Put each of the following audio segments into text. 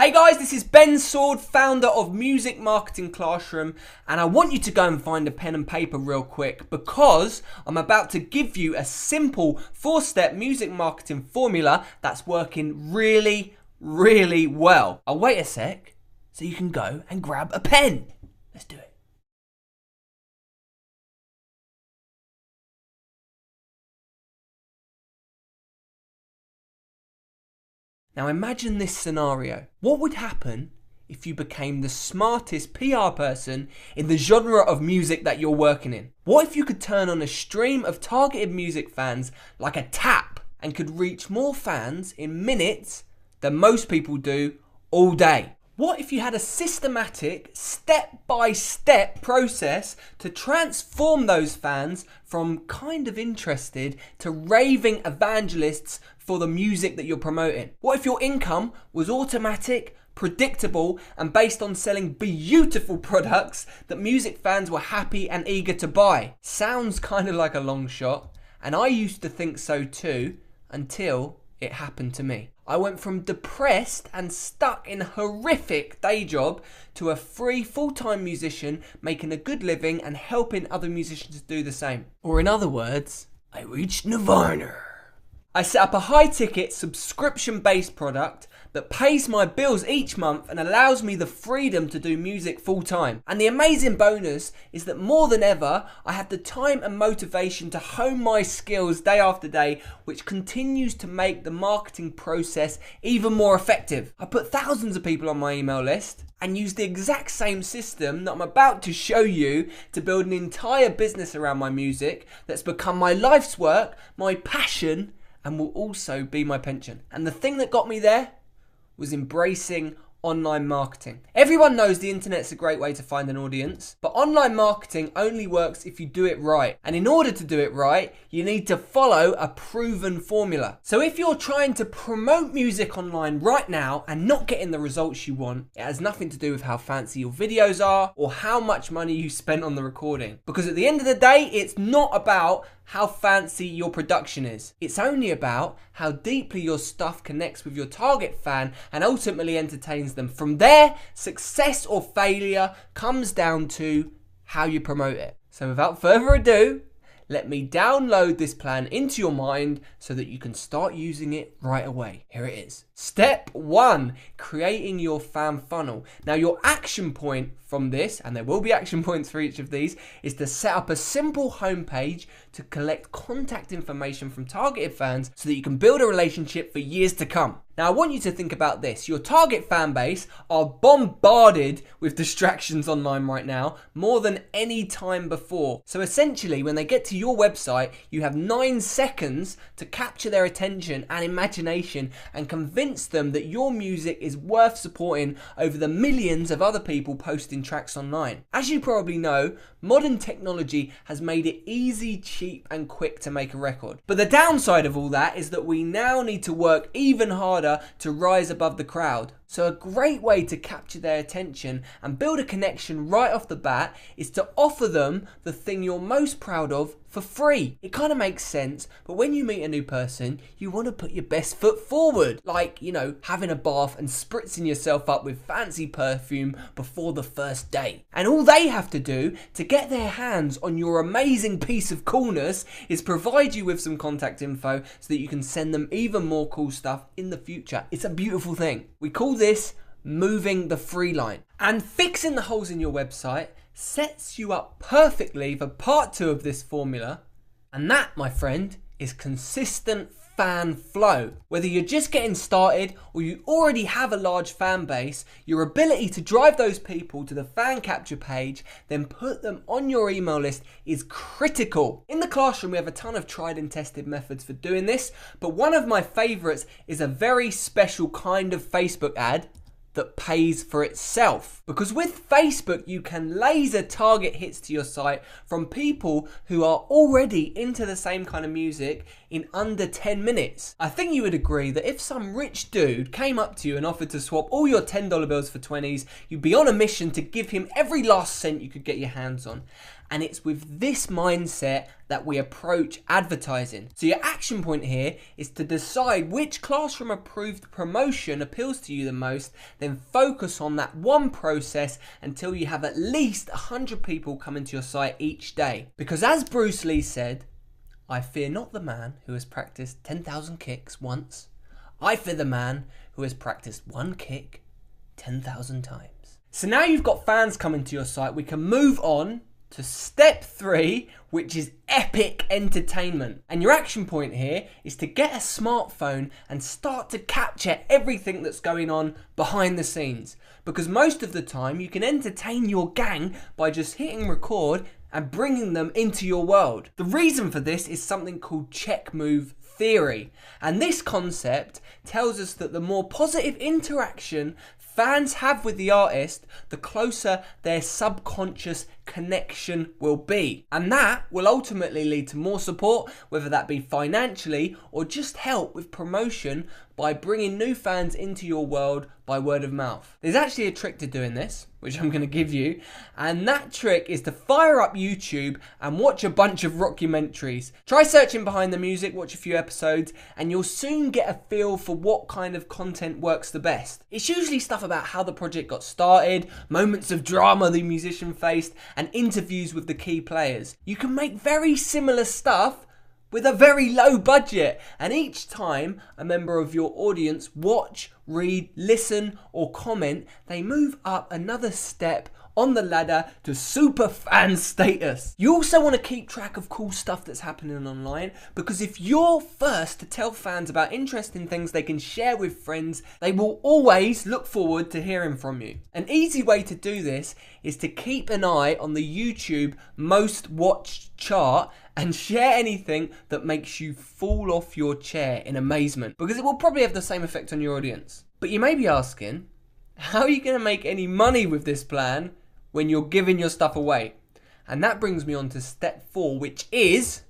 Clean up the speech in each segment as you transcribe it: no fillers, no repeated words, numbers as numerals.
Hey guys, this is Ben Sword, founder of Music Marketing Classroom, and I want you to go and find a pen and paper real quick because I'm about to give you a simple 4-step music marketing formula that's working really well. I'll wait a sec so you can go and grab a pen. Let's do it. Now imagine this scenario. What would happen if you became the smartest PR person in the genre of music that you're working in? What if you could turn on a stream of targeted music fans like a tap and could reach more fans in minutes than most people do all day? What if you had a systematic, step-by-step process to transform those fans from kind of interested to raving evangelists for the music that you're promoting? What if your income was automatic, predictable, and based on selling beautiful products that music fans were happy and eager to buy? Sounds kind of like a long shot, and I used to think so too until it happened to me. I went from depressed and stuck in a horrific day job to a free full-time musician making a good living and helping other musicians do the same. Or in other words, I reached nirvana. I set up a high-ticket subscription-based product that pays my bills each month and allows me the freedom to do music full-time. And the amazing bonus is that more than ever, I have the time and motivation to hone my skills day after day, which continues to make the marketing process even more effective. I put thousands of people on my email list and use the exact same system that I'm about to show you to build an entire business around my music that's become my life's work, my passion, and will also be my pension. And the thing that got me there was embracing online marketing. Everyone knows the internet's a great way to find an audience, but online marketing only works if you do it right. And in order to do it right, you need to follow a proven formula. So if you're trying to promote music online right now and not getting the results you want, it has nothing to do with how fancy your videos are or how much money you spent on the recording. Because at the end of the day, it's not about how fancy your production is. It's only about how deeply your stuff connects with your target fan and ultimately entertains them. From there, success or failure comes down to how you promote it. So without further ado, let me download this plan into your mind so that you can start using it right away. Here it is. Step 1, creating your fan funnel. Now your action point from this, and there will be action points for each of these, is to set up a simple homepage to collect contact information from targeted fans so that you can build a relationship for years to come. Now I want you to think about this. Your target fan base are bombarded with distractions online right now, more than any time before. So essentially when they get to your website, you have 9 seconds to capture their attention and imagination and convince them that your music is worth supporting over the millions of other people posting tracks online. As you probably know, modern technology has made it easy, cheap and quick to make a record. But the downside of all that is that we now need to work even harder to rise above the crowd. So a great way to capture their attention and build a connection right off the bat is to offer them the thing you're most proud of for free. It kind of makes sense, but when you meet a new person, you want to put your best foot forward. Like, you know, having a bath and spritzing yourself up with fancy perfume before the first date. And all they have to do to get their hands on your amazing piece of coolness is provide you with some contact info so that you can send them even more cool stuff in the future. It's a beautiful thing. We call this moving the free line. And fixing the holes in your website sets you up perfectly for part 2 of this formula. And that, my friend, is consistent fan flow. Whether you're just getting started or you already have a large fan base, your ability to drive those people to the fan capture page, then put them on your email list is critical. In the classroom, we have a ton of tried and tested methods for doing this, but one of my favorites is a very special kind of Facebook ad that pays for itself. Because with Facebook, you can laser target hits to your site from people who are already into the same kind of music in under 10 minutes. I think you would agree that if some rich dude came up to you and offered to swap all your $10 bills for 20s, you'd be on a mission to give him every last cent you could get your hands on. And it's with this mindset that we approach advertising. So your action point here is to decide which classroom approved promotion appeals to you the most, then focus on that one process until you have at least 100 people come into your site each day. Because as Bruce Lee said, I fear not the man who has practiced 10,000 kicks once. I fear the man who has practiced one kick 10,000 times. So now you've got fans coming to your site, we can move on to step 3, which is epic entertainment. And your action point here is to get a smartphone and start to capture everything that's going on behind the scenes. Because most of the time you can entertain your gang by just hitting record and bringing them into your world. The reason for this is something called check move theory. And this concept tells us that the more positive interaction fans have with the artist, the closer their subconscious connection will be. And that will ultimately lead to more support, whether that be financially or just help with promotion by bringing new fans into your world by word of mouth. There's actually a trick to doing this, which I'm going to give you, and that trick is to fire up YouTube and watch a bunch of rockumentaries. Try searching behind the music, watch a few episodes, and you'll soon get a feel for what kind of content works the best. It's usually stuff about how the project got started, moments of drama the musician faced, and interviews with the key players. You can make very similar stuff with a very low budget, and each time a member of your audience watch, read, listen or comment, they move up another step on the ladder to super fan status. You also want to keep track of cool stuff that's happening online, because if you're first to tell fans about interesting things they can share with friends, they will always look forward to hearing from you. An easy way to do this is to keep an eye on the YouTube most watched chart and share anything that makes you fall off your chair in amazement, because it will probably have the same effect on your audience. But you may be asking, how are you going to make any money with this plan when you're giving your stuff away? And that brings me on to step 4, which is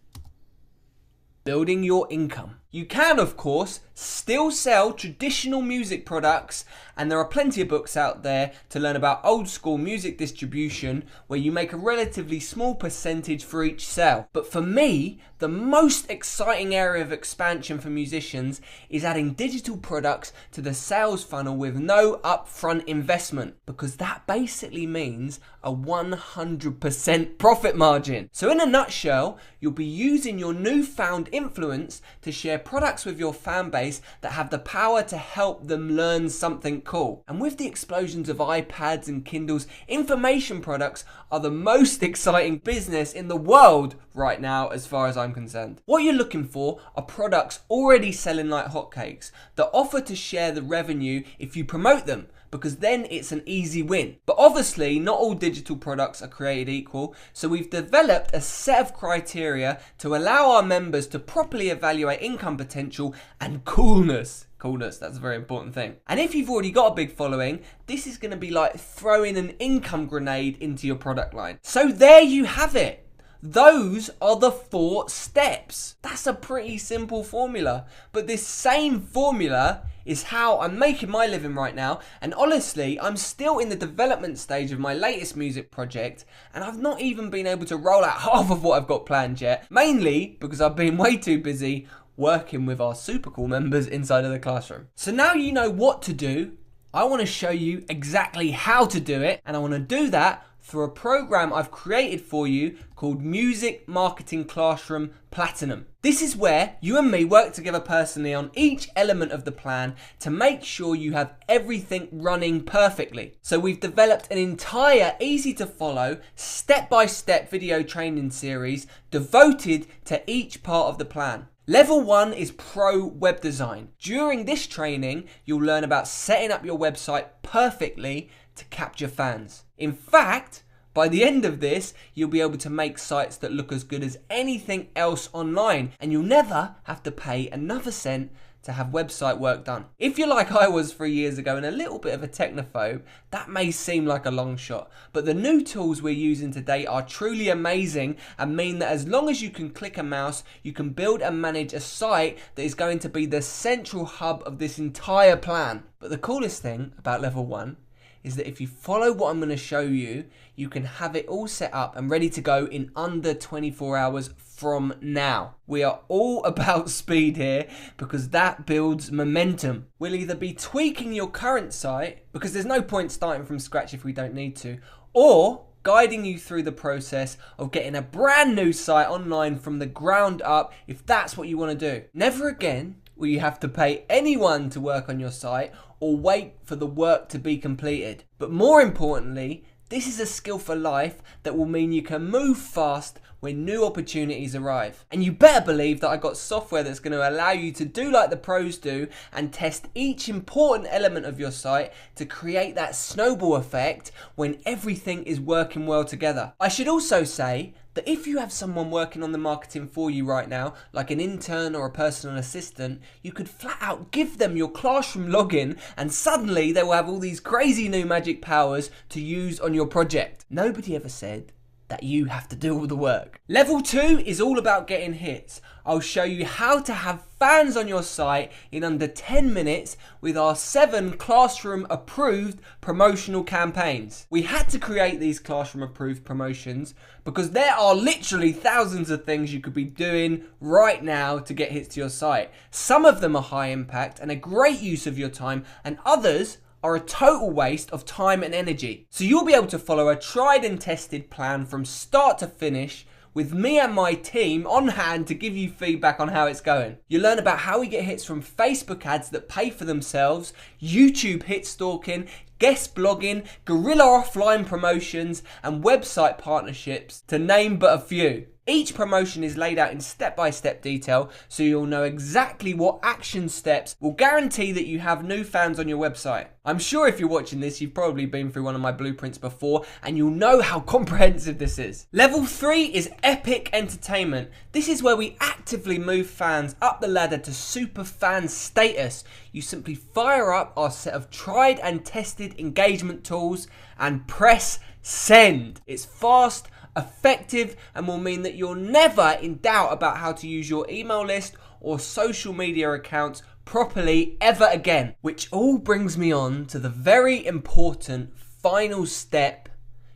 building your income. You can, of course, still sell traditional music products, and there are plenty of books out there to learn about old school music distribution where you make a relatively small percentage for each sale. But for me, the most exciting area of expansion for musicians is adding digital products to the sales funnel with no upfront investment, because that basically means a 100% profit margin. So in a nutshell, you'll be using your newfound influence to share products with your fan base that have the power to help them learn something cool. And with the explosions of iPads and Kindles, information products are the most exciting business in the world right now as far as I'm concerned. What you're looking for are products already selling like hotcakes that offer to share the revenue if you promote them, because then it's an easy win. But obviously not all digital products are created equal, so we've developed a set of criteria to allow our members to properly evaluate income potential and coolness. Coolness, that's a very important thing. And if you've already got a big following, this is going to be like throwing an income grenade into your product line. So there you have it. Those are the 4 steps. That's a pretty simple formula, but this same formula is how I'm making my living right now. And honestly, I'm still in the development stage of my latest music project, and I've not even been able to roll out half of what I've got planned yet, mainly because I've been way too busy working with our super cool members inside of the classroom. So now you know what to do, I want to show you exactly how to do it, and I want to do that through a program I've created for you called Music Marketing Classroom Platinum. This is where you and me work together personally on each element of the plan to make sure you have everything running perfectly. So we've developed an entire easy to follow, step-by-step video training series devoted to each part of the plan. Level 1 is Pro Web Design. During this training, you'll learn about setting up your website perfectly to capture fans. In fact, by the end of this, you'll be able to make sites that look as good as anything else online, and you'll never have to pay another cent to have website work done. If you're like I was 3 years ago and a little bit of a technophobe, that may seem like a long shot, but the new tools we're using today are truly amazing and mean that as long as you can click a mouse, you can build and manage a site that is going to be the central hub of this entire plan. But the coolest thing about level 1 is that if you follow what I'm going to show you, you can have it all set up and ready to go in under 24 hours from now. We are all about speed here because that builds momentum. We'll either be tweaking your current site, because there's no point starting from scratch if we don't need to, or guiding you through the process of getting a brand new site online from the ground up if that's what you want to do. Never again will you have to pay anyone to work on your site or wait for the work to be completed. But more importantly, this is a skill for life that will mean you can move fast when new opportunities arrive. And you better believe that I got software that's going to allow you to do like the pros do and test each important element of your site to create that snowball effect when everything is working well together. I should also say that if you have someone working on the marketing for you right now, like an intern or a personal assistant, you could flat out give them your Classroom login and suddenly they will have all these crazy new magic powers to use on your project. Nobody ever said that you have to do all the work. Level 2 is all about getting hits. I'll show you how to have fans on your site in under 10 minutes with our 7 Classroom approved promotional campaigns. We had to create these Classroom approved promotions because there are literally thousands of things you could be doing right now to get hits to your site. Some of them are high impact and a great use of your time, and others are a total waste of time and energy. So you'll be able to follow a tried and tested plan from start to finish with me and my team on hand to give you feedback on how it's going. You'll learn about how we get hits from Facebook ads that pay for themselves, YouTube hit stalking, guest blogging, guerrilla offline promotions, and website partnerships, to name but a few. Each promotion is laid out in step-by-step detail, so you'll know exactly what action steps will guarantee that you have new fans on your website. I'm sure if you're watching this, you've probably been through one of my blueprints before, and you'll know how comprehensive this is. Level 3 is epic entertainment. This is where we actively move fans up the ladder to super fan status. You simply fire up our set of tried and tested engagement tools and press send. It's fast, effective, and will mean that you're never in doubt about how to use your email list or social media accounts properly ever again. Which all brings me on to the very important final step,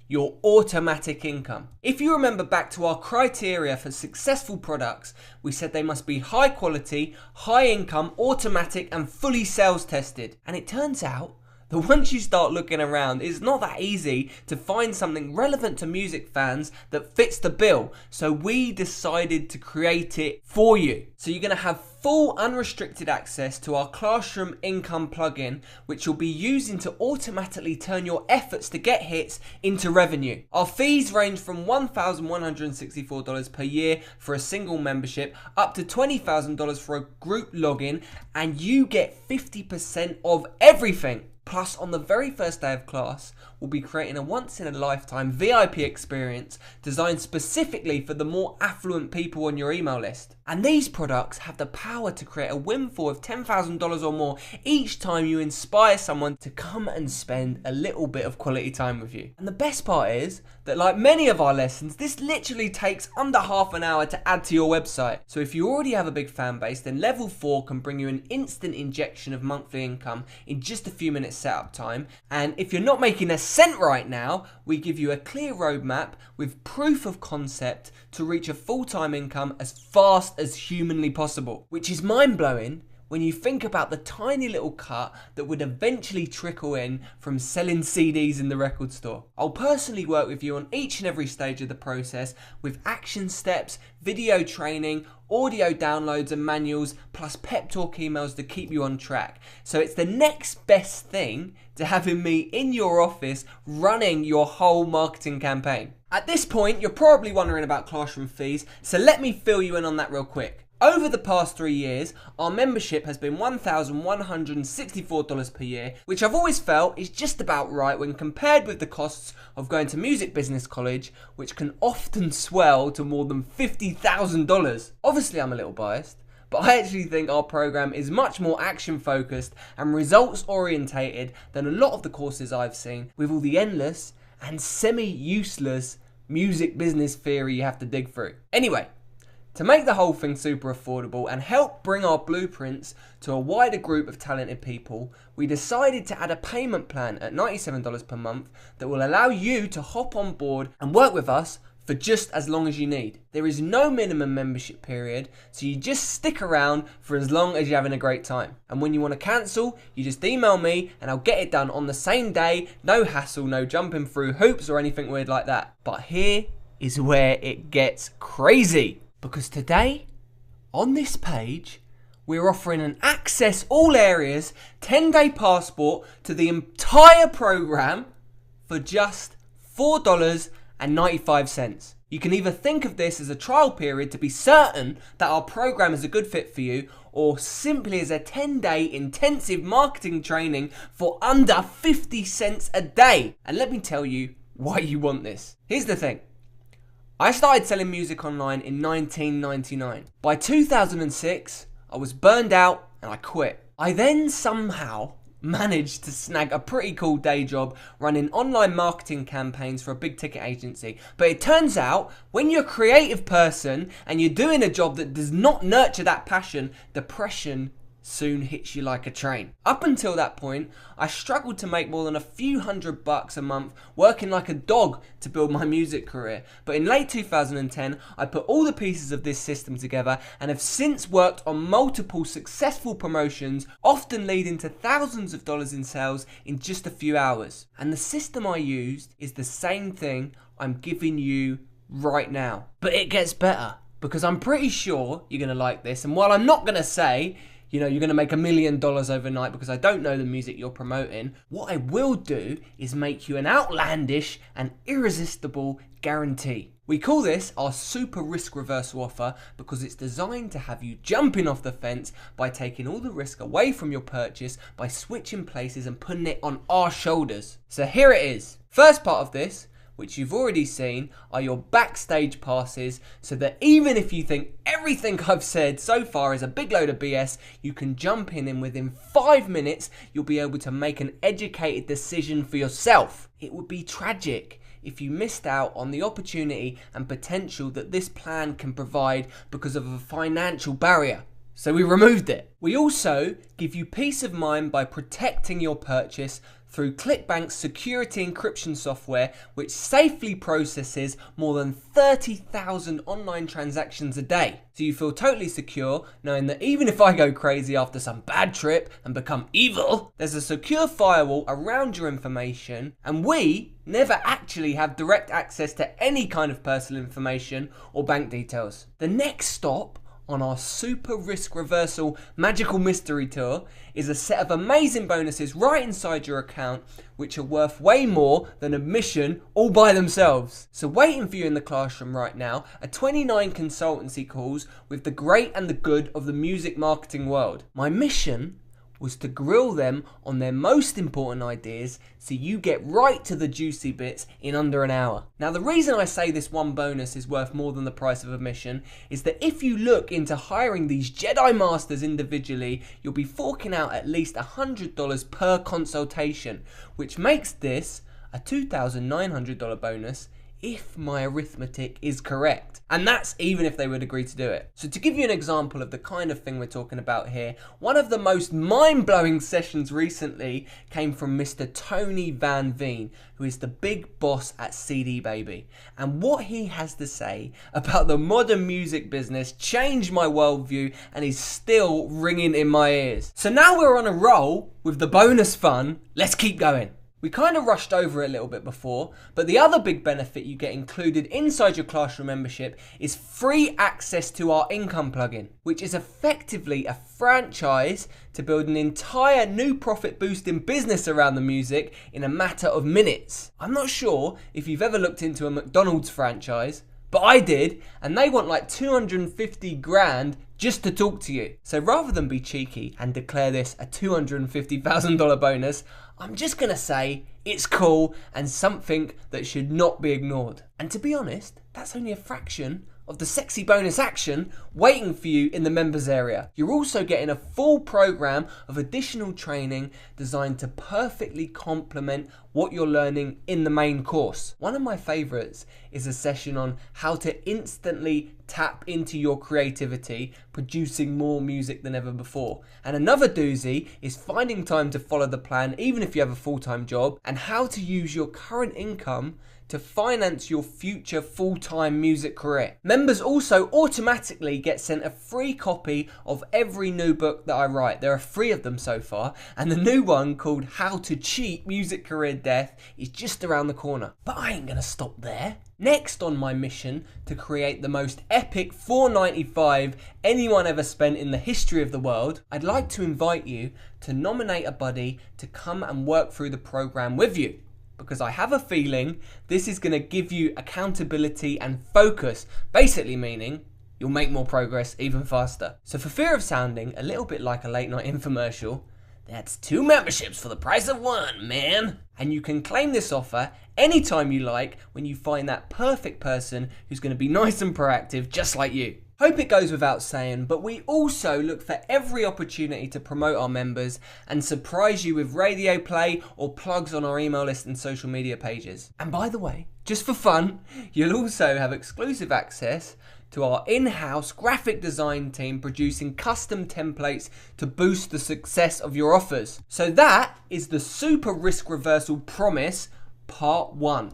your automatic income. If you remember back to our criteria for successful products, we said they must be high quality, high income, automatic, and fully sales tested. And it turns out that once you start looking around, it's not that easy to find something relevant to music fans that fits the bill. So we decided to create it for you. So you're going to have full unrestricted access to our Classroom income plugin, which you'll be using to automatically turn your efforts to get hits into revenue. Our fees range from $1,164 per year for a single membership up to $20,000 for a group login, and you get 50% of everything. Plus, on the very first day of class, we'll be creating a once-in-a-lifetime VIP experience designed specifically for the more affluent people on your email list. And these products have the power to create a windfall of $10,000 or more each time you inspire someone to come and spend a little bit of quality time with you. And the best part is that, like many of our lessons, this literally takes under half an hour to add to your website. So if you already have a big fan base, then level 4 can bring you an instant injection of monthly income in just a few minutes setup time. And if you're not making a cent right now, we give you a clear roadmap with proof of concept to reach a full-time income as fast as humanly possible, which is mind-blowing when you think about the tiny little cut that would eventually trickle in from selling CDs in the record store. I'll personally work with you on each and every stage of the process with action steps, video training, audio downloads and manuals, plus pep talk emails to keep you on track. So it's the next best thing to having me in your office running your whole marketing campaign. At this point, you're probably wondering about Classroom fees, so let me fill you in on that real quick. Over the past 3 years, our membership has been $1,164 per year, which I've always felt is just about right when compared with the costs of going to music business college, which can often swell to more than $50,000. Obviously, I'm a little biased, but I actually think our program is much more action focused and results orientated than a lot of the courses I've seen, with all the endless and semi-useless music business theory you have to dig through. Anyway, to make the whole thing super affordable and help bring our blueprints to a wider group of talented people, we decided to add a payment plan at $97 per month that will allow you to hop on board and work with us for just as long as you need. There is no minimum membership period, so you just stick around for as long as you're having a great time. And when you want to cancel, you just email me and I'll get it done on the same day. No hassle, no jumping through hoops or anything weird like that. But here is where it gets crazy. Because today, on this page, we're offering an access all areas 10-day passport to the entire program for just $4.95. You can either think of this as a trial period to be certain that our program is a good fit for you, or simply as a 10-day intensive marketing training for under 50 cents a day. And let me tell you why you want this. Here's the thing. I started selling music online in 1999. By 2006, I was burned out and I quit. I then somehow managed to snag a pretty cool day job running online marketing campaigns for a big ticket agency. But it turns out when you're a creative person and you're doing a job that does not nurture that passion, depression soon hits you like a train. Up until that point, I struggled to make more than a few $100 a month working like a dog to build my music career. But in late 2010, I put all the pieces of this system together and have since worked on multiple successful promotions, often leading to thousands of dollars in sales in just a few hours. And the system I used is the same thing I'm giving you right now. But it gets better, because I'm pretty sure you're going to like this. And while I'm not going to say you're going to make $1 million overnight, because I don't know the music you're promoting, what I will do is make you an outlandish and irresistible guarantee. We call this our super risk reversal offer because it's designed to have you jumping off the fence by taking all the risk away from your purchase by switching places and putting it on our shoulders. So here it is. First part of this, which you've already seen, are your backstage passes, so that even if you think everything I've said so far is a big load of BS, you can jump in and within 5 minutes you'll be able to make an educated decision for yourself. It would be tragic if you missed out on the opportunity and potential that this plan can provide because of a financial barrier. So we removed it. We also give you peace of mind by protecting your purchase through Clickbank's security encryption software, which safely processes more than 30,000 online transactions a day. So you feel totally secure knowing that even if I go crazy after some bad trip and become evil, there's a secure firewall around your information, and we never actually have direct access to any kind of personal information or bank details. The next stop on our super risk reversal magical mystery tour is a set of amazing bonuses right inside your account, which are worth way more than admission all by themselves. So waiting for you in the classroom right now are 29 consultancy calls with the great and the good of the music marketing world. My mission was to grill them on their most important ideas so you get right to the juicy bits in under an hour. Now, the reason I say this one bonus is worth more than the price of admission is that if you look into hiring these Jedi Masters individually, you'll be forking out at least $100 per consultation, which makes this a $2,900 bonus if my arithmetic is correct. And that's even if they would agree to do it. So to give you an example of the kind of thing we're talking about here, one of the most mind-blowing sessions recently came from Mr. Tony Van Veen, who is the big boss at CD Baby. And what he has to say about the modern music business changed my worldview and is still ringing in my ears. So now we're on a roll with the bonus fun. Let's keep going. We kind of rushed over it a little bit before, but the other big benefit you get included inside your classroom membership is free access to our income plugin, which is effectively a franchise to build an entire new profit boosting business around the music in a matter of minutes. I'm not sure if you've ever looked into a McDonald's franchise, but I did, and they want like 250 grand just to talk to you. So rather than be cheeky and declare this a $250,000 bonus, I'm just gonna say it's cool and something that should not be ignored. And to be honest, that's only a fraction of the sexy bonus action waiting for you in the members area. You're also getting a full program of additional training designed to perfectly complement what you're learning in the main course. One of my favorites is a session on how to instantly tap into your creativity, producing more music than ever before. And another doozy is finding time to follow the plan even if you have a full-time job, and how to use your current income to finance your future full-time music career. Members also automatically get sent a free copy of every new book that I write. There are 3 of them so far, and the new one called How to Cheat Music Career Death is just around the corner. But I ain't gonna stop there. Next on my mission to create the most epic $4.95 anyone ever spent in the history of the world, I'd like to invite you to nominate a buddy to come and work through the program with you, because I have a feeling this is going to give you accountability and focus, basically meaning you'll make more progress even faster. So for fear of sounding a little bit like a late night infomercial, that's 2 memberships for the price of 1, man. And you can claim this offer anytime you like when you find that perfect person who's going to be nice and proactive just like you. Hope it goes without saying, but we also look for every opportunity to promote our members and surprise you with radio play or plugs on our email list and social media pages. And by the way, just for fun, you'll also have exclusive access to our in-house graphic design team producing custom templates to boost the success of your offers. So that is the Super Risk Reversal Promise Part 1.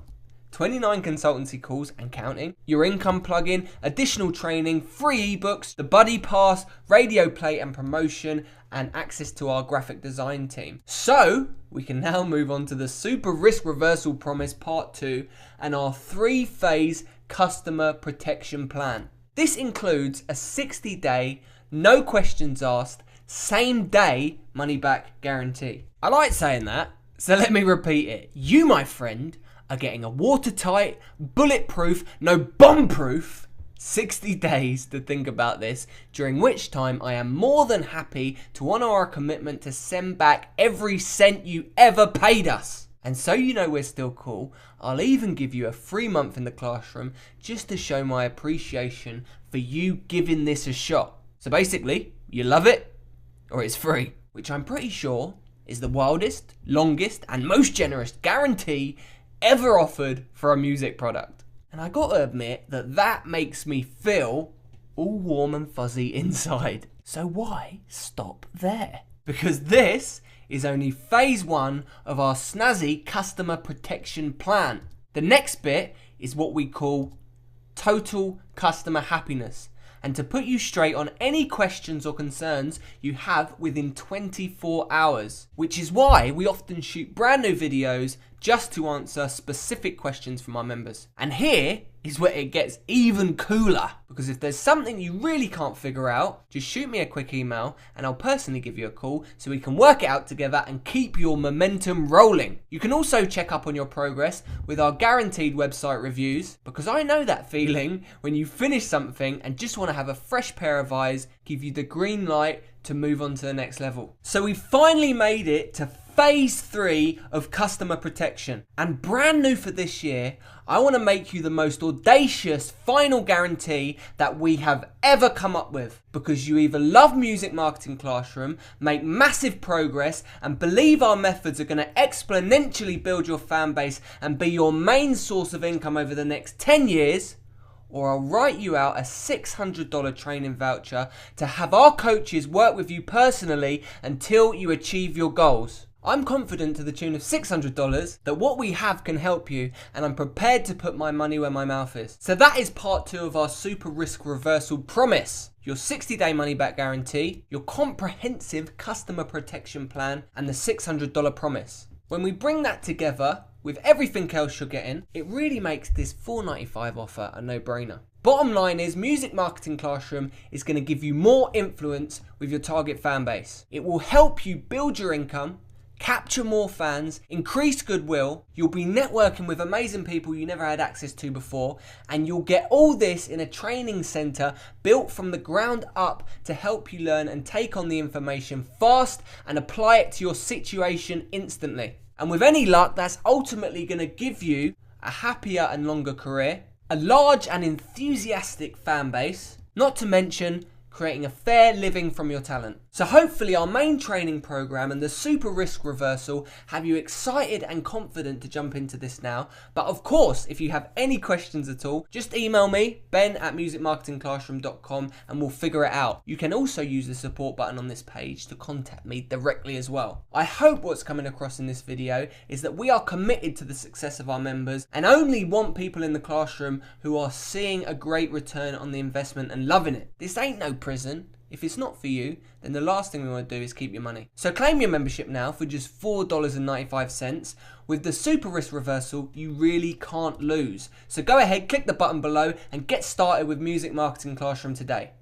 29 consultancy calls and counting, your income plugin, additional training, free ebooks, the buddy pass, radio play and promotion, and access to our graphic design team. So we can now move on to the Super Risk Reversal Promise Part 2 and our 3-phase customer protection plan. This includes a 60-day, no questions asked, same day money back guarantee. I like saying that, so let me repeat it. You, my friend, are getting a watertight, bulletproof, no bomb-proof 60 days to think about this, during which time I am more than happy to honour our commitment to send back every cent you ever paid us. And so you know we're still cool, I'll even give you a free month in the classroom just to show my appreciation for you giving this a shot. So basically, you love it or it's free, which I'm pretty sure is the wildest, longest and most generous guarantee ever offered for a music product. And I gotta admit that makes me feel all warm and fuzzy inside. So why stop there? Because this is only phase 1 of our snazzy customer protection plan. The next bit is what we call total customer happiness, and to put you straight on any questions or concerns you have within 24 hours, which is why we often shoot brand new videos just to answer specific questions from our members. And here is where it gets even cooler, because if there's something you really can't figure out, just shoot me a quick email and I'll personally give you a call so we can work it out together and keep your momentum rolling. You can also check up on your progress with our guaranteed website reviews, because I know that feeling when you finish something and just want to have a fresh pair of eyes give you the green light to move on to the next level. So we finally made it to phase 3 of customer protection, and brand new for this year, I want to make you the most audacious final guarantee that we have ever come up with, because you either love Music Marketing Classroom, make massive progress and believe our methods are going to exponentially build your fan base and be your main source of income over the next 10 years, or I'll write you out a $600 training voucher to have our coaches work with you personally until you achieve your goals. I'm confident to the tune of $600 that what we have can help you, and I'm prepared to put my money where my mouth is. So that is part 2 of our Super Risk Reversal Promise. Your 60-day money back guarantee, your comprehensive customer protection plan, and the $600 promise. When we bring that together with everything else you're getting, it really makes this $4.95 offer a no-brainer. Bottom line is, Music Marketing Classroom is going to give you more influence with your target fan base. It will help you build your income, capture more fans, increase goodwill, you'll be networking with amazing people you never had access to before, and you'll get all this in a training centre built from the ground up to help you learn and take on the information fast and apply it to your situation instantly. And with any luck, that's ultimately going to give you a happier and longer career, a large and enthusiastic fan base, not to mention creating a fair living from your talent. So hopefully our main training program and the super risk reversal have you excited and confident to jump into this now. But of course, if you have any questions at all, just email me, ben@musicmarketingclassroom.com, and we'll figure it out. You can also use the support button on this page to contact me directly as well. I hope what's coming across in this video is that we are committed to the success of our members and only want people in the classroom who are seeing a great return on the investment and loving it. This ain't no prison. If it's not for you, then the last thing we want to do is keep your money. So claim your membership now for just $4.95. With the super risk reversal, you really can't lose. So go ahead, click the button below and get started with Music Marketing Classroom today.